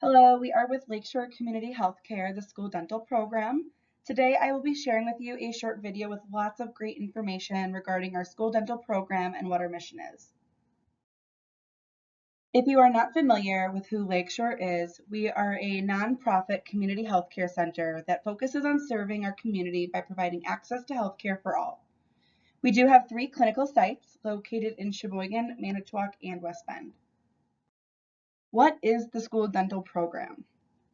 Hello, we are with Lakeshore Community Healthcare, the school dental program. Today I will be sharing with you a short video with lots of great information regarding our school dental program and what our mission is. If you are not familiar with who Lakeshore is, we are a nonprofit community healthcare center that focuses on serving our community by providing access to healthcare for all. We do have 3 clinical sites located in Sheboygan, Manitowoc, and West Bend. What is the school dental program?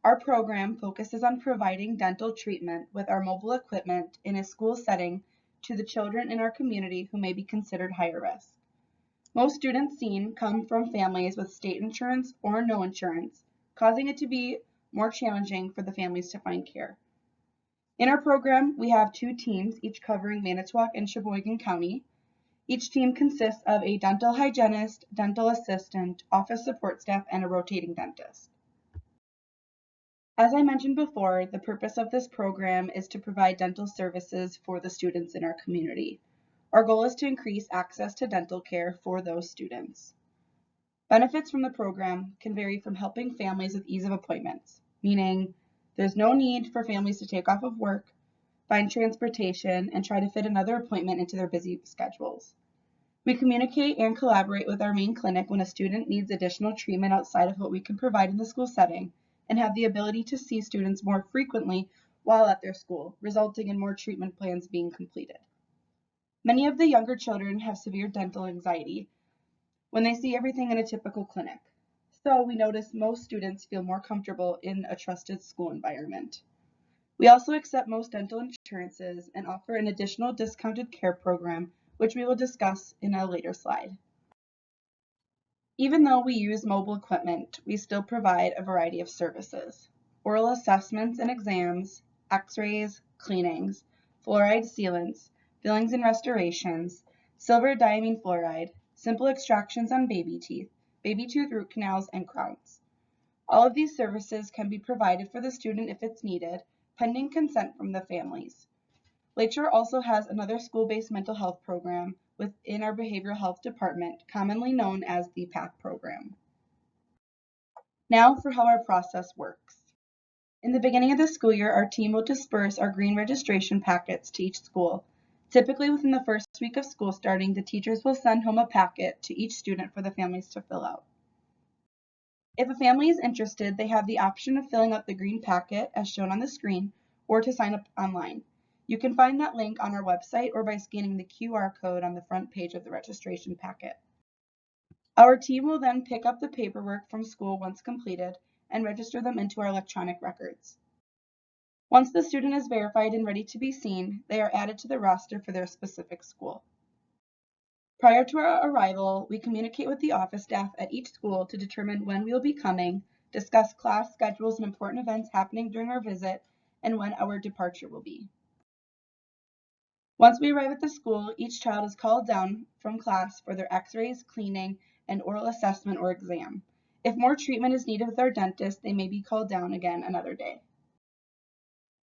Our program focuses on providing dental treatment with our mobile equipment in a school setting to the children in our community who may be considered higher risk. Most students seen come from families with state insurance or no insurance, causing it to be more challenging for the families to find care. In our program, we have 2 teams, each covering Manitowoc and Sheboygan County. Each team consists of a dental hygienist, dental assistant, office support staff, and a rotating dentist. As I mentioned before, the purpose of this program is to provide dental services for the students in our community. Our goal is to increase access to dental care for those students. Benefits from the program can vary from helping families with ease of appointments, meaning there's no need for families to take off of work, find transportation, and try to fit another appointment into their busy schedules. We communicate and collaborate with our main clinic when a student needs additional treatment outside of what we can provide in the school setting, and have the ability to see students more frequently while at their school, resulting in more treatment plans being completed. Many of the younger children have severe dental anxiety when they see everything in a typical clinic, so we notice most students feel more comfortable in a trusted school environment. We also accept most dental insurances and offer an additional discounted care program, which we will discuss in a later slide. Even though we use mobile equipment, we still provide a variety of services: oral assessments and exams, x-rays, cleanings, fluoride sealants, fillings and restorations, silver diamine fluoride, simple extractions on baby teeth, baby tooth root canals, and crowns. All of these services can be provided for the student if it's needed, pending consent from the families. Lakeshore also has another school-based mental health program within our behavioral health department, commonly known as the PATH program. Now for how our process works. In the beginning of the school year, our team will disperse our green registration packets to each school. Typically within the first week of school starting, the teachers will send home a packet to each student for the families to fill out. If a family is interested, they have the option of filling out the green packet as shown on the screen, or to sign up online. You can find that link on our website or by scanning the QR code on the front page of the registration packet. Our team will then pick up the paperwork from school once completed and register them into our electronic records. Once the student is verified and ready to be seen, they are added to the roster for their specific school. Prior to our arrival, we communicate with the office staff at each school to determine when we will be coming, discuss class schedules and important events happening during our visit, and when our departure will be. Once we arrive at the school, each child is called down from class for their x-rays, cleaning, and oral assessment or exam. If more treatment is needed with our dentist, they may be called down again another day.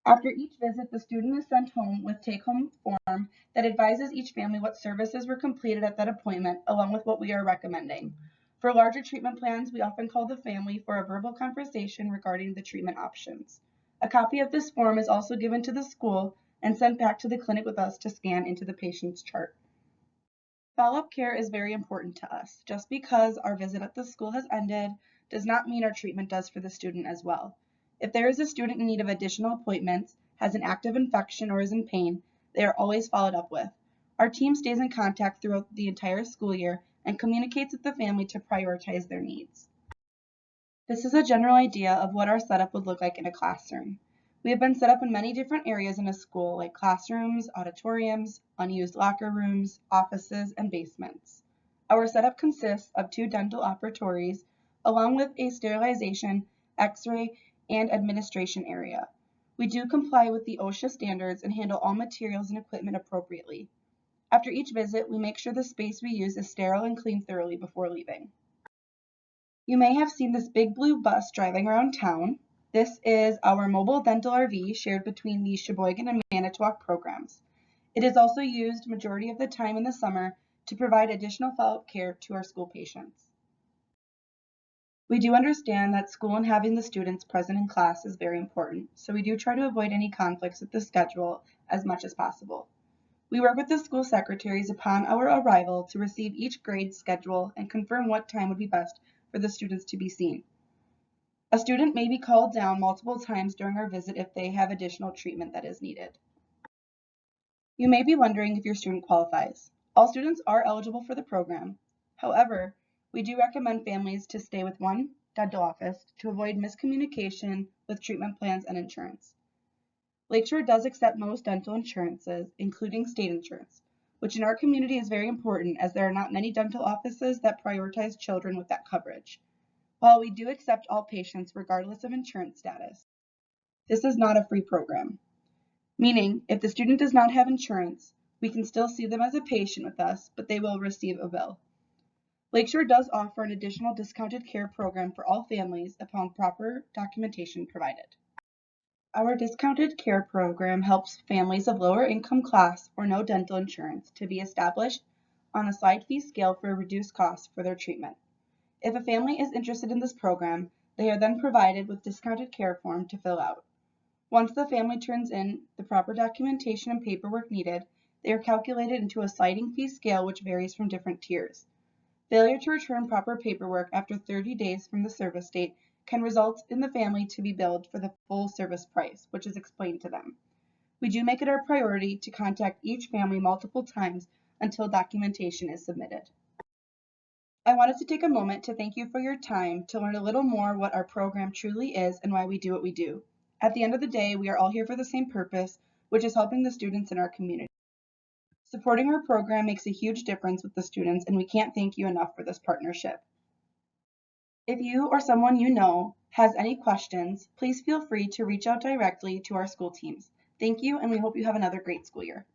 After each visit, the student is sent home with take-home form that advises each family what services were completed at that appointment, along with what we are recommending. For larger treatment plans, we often call the family for a verbal conversation regarding the treatment options. A copy of this form is also given to the school and sent back to the clinic with us to scan into the patient's chart. Follow-up care is very important to us. Just because our visit at the school has ended does not mean our treatment does for the student as well. If there is a student in need of additional appointments, has an active infection, or is in pain, they are always followed up with. Our team stays in contact throughout the entire school year and communicates with the family to prioritize their needs. This is a general idea of what our setup would look like in a classroom. We have been set up in many different areas in a school, like classrooms, auditoriums, unused locker rooms, offices, and basements. Our setup consists of 2 dental operatories, along with a sterilization, x-ray, and administration area. We do comply with the OSHA standards and handle all materials and equipment appropriately. After each visit, we make sure the space we use is sterile and cleaned thoroughly before leaving. You may have seen this big blue bus driving around town. This is our mobile dental RV shared between the Sheboygan and Manitowoc programs. It is also used majority of the time in the summer to provide additional follow-up care to our school patients. We do understand that school and having the students present in class is very important, so we do try to avoid any conflicts with the schedule as much as possible. We work with the school secretaries upon our arrival to receive each grade's schedule and confirm what time would be best for the students to be seen. A student may be called down multiple times during our visit if they have additional treatment that is needed. You may be wondering if your student qualifies. All students are eligible for the program. However, we do recommend families to stay with one dental office to avoid miscommunication with treatment plans and insurance. Lakeshore does accept most dental insurances, including state insurance, which in our community is very important as there are not many dental offices that prioritize children with that coverage. While we do accept all patients regardless of insurance status, this is not a free program. Meaning, if the student does not have insurance, we can still see them as a patient with us, but they will receive a bill. Lakeshore does offer an additional discounted care program for all families upon proper documentation provided. Our discounted care program helps families of lower income class or no dental insurance to be established on a slide fee scale for a reduced cost for their treatment. If a family is interested in this program, they are then provided with discounted care form to fill out. Once the family turns in the proper documentation and paperwork needed, they are calculated into a sliding fee scale which varies from different tiers. Failure to return proper paperwork after 30 days from the service date can result in the family to be billed for the full service price, which is explained to them. We do make it our priority to contact each family multiple times until documentation is submitted. I wanted to take a moment to thank you for your time to learn a little more what our program truly is and why we do what we do. At the end of the day, we are all here for the same purpose, which is helping the students in our community. Supporting our program makes a huge difference with the students, and we can't thank you enough for this partnership. If you or someone you know has any questions, please feel free to reach out directly to our school teams. Thank you, and we hope you have another great school year.